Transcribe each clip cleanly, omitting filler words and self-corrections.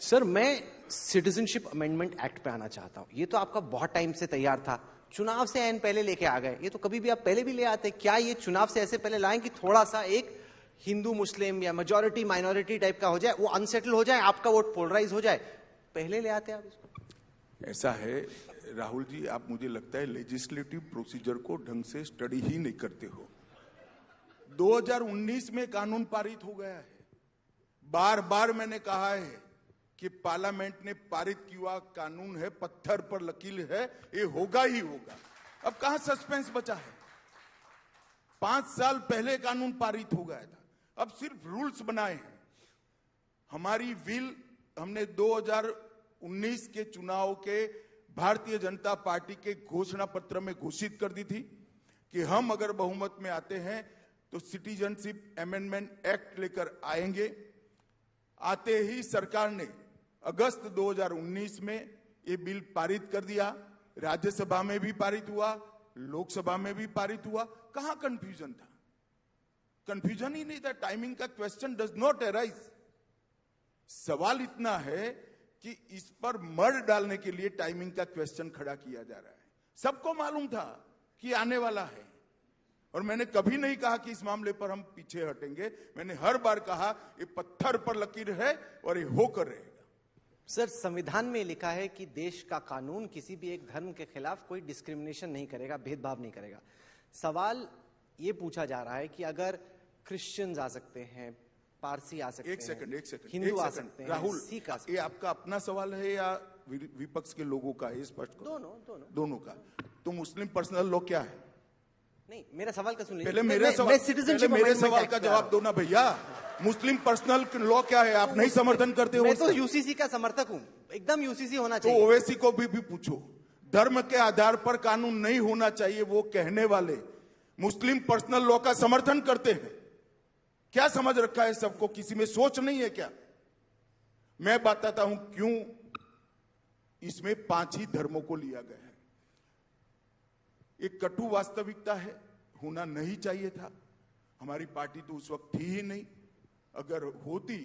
Sir, मैं citizenship amendment act पे आना चाहता हूं। ये तो आपका बहुत टाइम से तैयार था, चुनाव से ऐन पहले लेके आ गए। ये तो कभी भी आप पहले भी ले आते। क्या ये चुनाव से ऐसे पहले लाएं कि थोड़ा सा एक हिंदू मुस्लिम या मेजॉरिटी माइनॉरिटी टाइप का हो जाए, वो अनसेटल हो जाए, आपका वोट पोलराइज हो जाए, पहले ले आते आप इसको? ऐसा है राहुल जी, आप मुझे लगता है लेजिस्लेटिव प्रोसीजर को ढंग से स्टडी ही नहीं करते हो। 2019 में कानून पारित हो गया है। बार बार मैंने कहा है कि पार्लियामेंट ने पारित किया कानून है, पत्थर पर लकीर है, ये होगा ही होगा। अब कहां सस्पेंस बचा है? 5 साल पहले कानून पारित हो गया था, अब सिर्फ रूल्स बनाए हैं। हमारी विल हमने 2019 के चुनाव के भारतीय जनता पार्टी के घोषणा पत्र में घोषित कर दी थी कि हम अगर बहुमत में आते हैं तो सिटीजनशिप अमेंडमेंट एक्ट लेकर आएंगे। आते ही सरकार ने अगस्त 2019 में ये बिल पारित कर दिया। राज्यसभा में भी पारित हुआ, लोकसभा में भी पारित हुआ। कहां कंफ्यूजन था? कंफ्यूजन ही नहीं था। टाइमिंग का क्वेश्चन डज नॉट अराइज। सवाल इतना है कि इस पर मर डालने के लिए टाइमिंग का क्वेश्चन खड़ा किया जा रहा है। सबको मालूम था कि आने वाला है, और मैंने कभी नहीं कहा कि इस मामले पर हम पीछे हटेंगे। मैंने हर बार कहा ये पत्थर पर लकीर है और ये होकर रहेगा। सर, संविधान में लिखा है कि देश का कानून किसी भी एक धर्म के खिलाफ कोई डिस्क्रिमिनेशन नहीं करेगा, भेदभाव नहीं करेगा। सवाल ये पूछा जा रहा है कि अगर क्रिश्चियंस आ सकते हैं, पारसी आ सकते हैं, एक सेकंड हिंदू आ सकते हैं, राहुल, सिख आ सकते ये आपका अपना सवाल है या विपक्ष के लोगों का है? स्पष्ट करो। दोनों का। तो मुस्लिम पर्सनल लॉ क्या है? नहीं, मेरा सवाल का सुन लीजिए। पहले मेरे सवाल का जवाब दो ना भैया। मुस्लिम पर्सनल लॉ क्या है? आप नहीं समर्थन करते हो? मैं तो यूसीसी का समर्थक हूं, एकदम यूसीसी होना चाहिए। तो ओवैसी को भी पूछो। धर्म के आधार पर कानून नहीं होना चाहिए, वो कहने वाले मुस्लिम पर्सनल लॉ का समर्थन करते हैं। क्या समझ रखा है सबको? किसी में सोच नहीं है क्या? मैं बताता हूं क्यों इसमें 5 ही धर्मों को लिया गया है। एक कटु वास्तविकता है, होना नहीं चाहिए था। हमारी पार्टी तो उस वक्त थी ही नहीं। अगर होती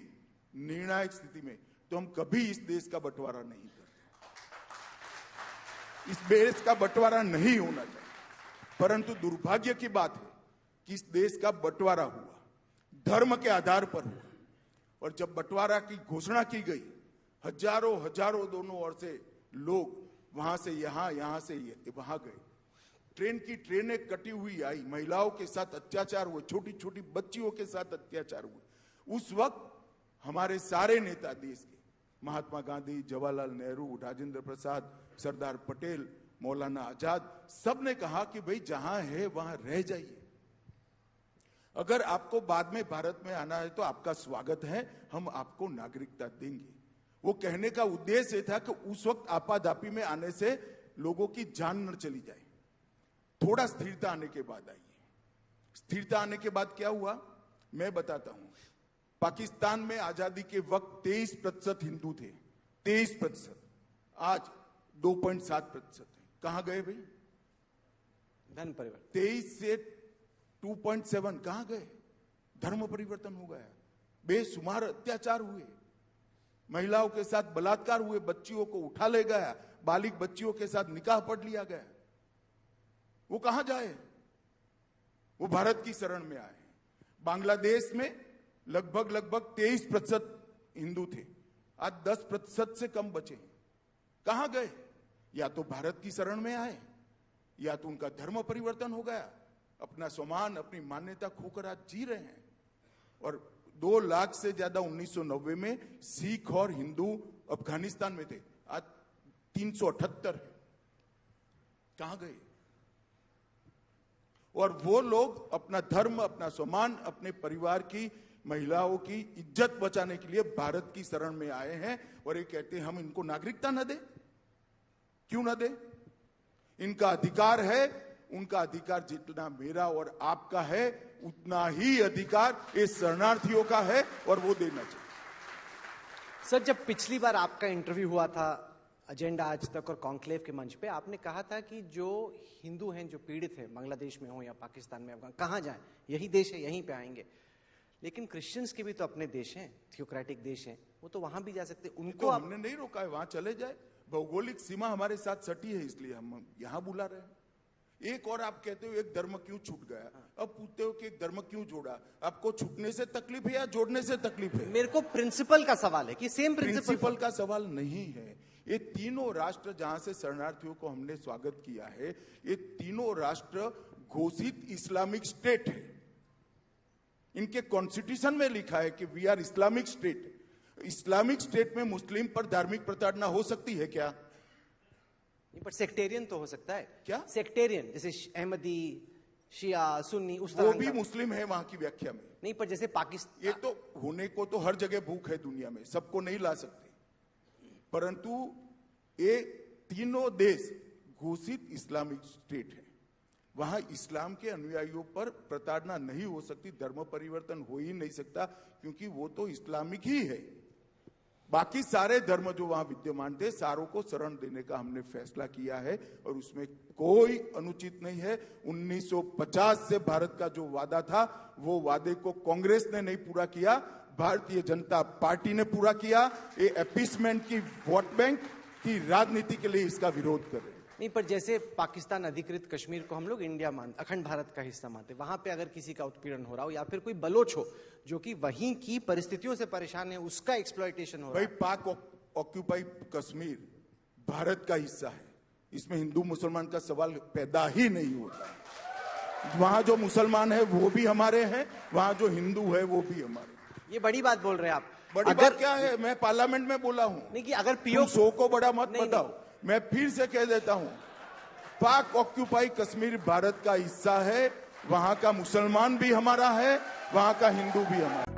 निर्णायक स्थिति में तो हम कभी इस देश का बंटवारा नहीं करते। इस देश का बंटवारा नहीं होना चाहिए। परंतु दुर्भाग्य की बात है कि इस देश का बंटवारा हुआ, धर्म के आधार पर हुआ। और जब बंटवारा की घोषणा की गई, हजारों दोनों ओर से लोग वहां से यहां से वहां गए। ट्रेन की ट्रेनें कटी हुई आई, महिलाओं के साथ अत्याचार हुए, छोटी छोटी बच्चियों के साथ अत्याचार हुए। उस वक्त हमारे सारे नेता देश के, महात्मा गांधी, जवाहरलाल नेहरू, राजेंद्र प्रसाद, सरदार पटेल, मौलाना आजाद, सब ने कहा कि भाई जहां है वहां रह जाइए। अगर आपको बाद में भारत में आना है तो आपका स्वागत है, हम आपको नागरिकता देंगे। वो कहने का उद्देश्य था कि उस वक्त आपाधापी में आने से लोगों की जान न चली जाए। थोड़ा स्थिरता आने के बाद आइए। स्थिरता आने के बाद क्या हुआ मैं बताता हूं। पाकिस्तान में आजादी के वक्त 23% हिंदू थे, 23%। आज 2.7% है। कहां गए भाई? धर्म परिवर्तन। 23 से 2.7 कहां गए? धर्म परिवर्तन हो गया। बेशुमार अत्याचार हुए, महिलाओं के साथ बलात्कार हुए, बच्चियों को उठा ले गया, बालिग बच्चियों के साथ निकाह पढ़ लिया गया। वो कहां जाए? वो भारत की शरण में आए। बांग्लादेश में लगभग 23% हिंदू थे, आज 10% से कम बचे। कहां गए? या तो भारत की शरण में आए, या तो उनका धर्म परिवर्तन हो गया, अपना सम्मान, अपनी मान्यता खोकर आज जी रहे हैं। और 2 लाख से ज्यादा 1990 में सिख और हिंदू अफगानिस्तान में थे, आज 378 है। कहां गए? और वो लोग अपना धर्म, अपना सम्मान, अपने परिवार की महिलाओं की इज्जत बचाने के लिए भारत की शरण में आए हैं। और ये कहते हैं हम इनको नागरिकता न दे। क्यों न दे? इनका अधिकार है। उनका अधिकार जितना मेरा और आपका है उतना ही अधिकार इस शरणार्थियों का है, और वो देना चाहिए। सर, जब पिछली बार आपका इंटरव्यू हुआ था एजेंडा आज तक और कॉन्क्लेव के मंच पे, आपने कहा था कि जो हिंदू हैं, जो पीड़ित हैं, बांग्लादेश में हो या पाकिस्तान में, अफगान, कहां जाएं, यही देश है, यहीं पे आएंगे। लेकिन क्रिश्चियंस के भी तो अपने देश हैं, थियोक्रेटिक देश हैं, वो तो वहां भी जा सकते हैं। तो उनको आप हमने नहीं रोका है, वहां चले जाए। भौगोलिक सीमा हमारे साथ सटी है, इसलिए हम यहां बुला रहे हैं। एक और आप कहते हो एक धर्म क्यों छूट गया, अब पूछते हो कि एक धर्म क्यों जोड़ा। आपको छूटने से तकलीफ है या जोड़ने से तकलीफ है? मेरे को प्रिंसिपल का सवाल है कि सेम प्रिंसिपल का सवाल नहीं है। ये तीनों राष्ट्र जहां से शरणार्थियों को हमने स्वागत किया है, ये तीनों राष्ट्र घोषित इस्लामिक स्टेट है। इनके कॉन्स्टिट्यूशन में लिखा है कि we are Islamic state. Islamic state में मुस्लिम पर धार्मिक प्रताड़ना हो सकती है क्या? पर सेक्टेरियन तो हो सकता है। क्या सेक्टेरियन, जैसे अहमदी, शिया, सुन्नी, उस वो तरह भी का। मुस्लिम है वहां की व्याख्या में। नहीं, पर जैसे पाकिस्तान, ये तो होने को तो हर जगह भूख है दुनिया में, सबको नहीं ला सकते, परंतु ये तीनों देश घोषित इस्लामिक स्टेट है। वहां इस्लाम के अनुयायियों पर प्रताड़ना नहीं हो सकती, धर्म परिवर्तन हो ही नहीं सकता, क्योंकि वो तो इस्लामिक ही है। बाकी सारे धर्म जो वहां विद्यमान थे, सारों को शरण देने का हमने फैसला किया है और उसमें कोई अनुचित नहीं है। 1950 से भारत का जो वादा था, वो वादे को कांग्रेस ने नहीं पूरा किया, भारतीय जनता पार्टी ने पूरा किया। ये अपीसमेंट की वोट बैंक की राजनीति के लिए इसका विरोध कर रहे हैं। नहीं, पर जैसे पाकिस्तान अधिकृत कश्मीर को हम लोग इंडिया मानते, अखंड भारत का हिस्सा मानते, वहां पे अगर किसी का उत्पीड़न हो रहा हो या फिर कोई बलोच हो जो कि वहीं की परिस्थितियों से परेशान है, उसका एक्सप्लॉयटेशन हो रहा भाई, है। पाक ऑक्यूपाई कश्मीर भारत का हिस्सा है, इसमें हिंदू मुसलमान का सवाल पैदा ही नहीं होता है। वहां जो मुसलमान है वो भी हमारे हैं, वहां जो हिंदू है वो भी हमारे। ये बड़ी बात बोल रहे हैं आप। बड़ी बात क्या है? मैं पार्लियामेंट में बोला हूं। नहीं कि अगर तुम पीओ शो को बड़ा मत नहीं, बताओ। मैं फिर से कह देता हूं, पाक ऑक्यूपाई कश्मीर भारत का हिस्सा है, वहां का मुसलमान भी हमारा है, वहां का हिंदू भी हमारा।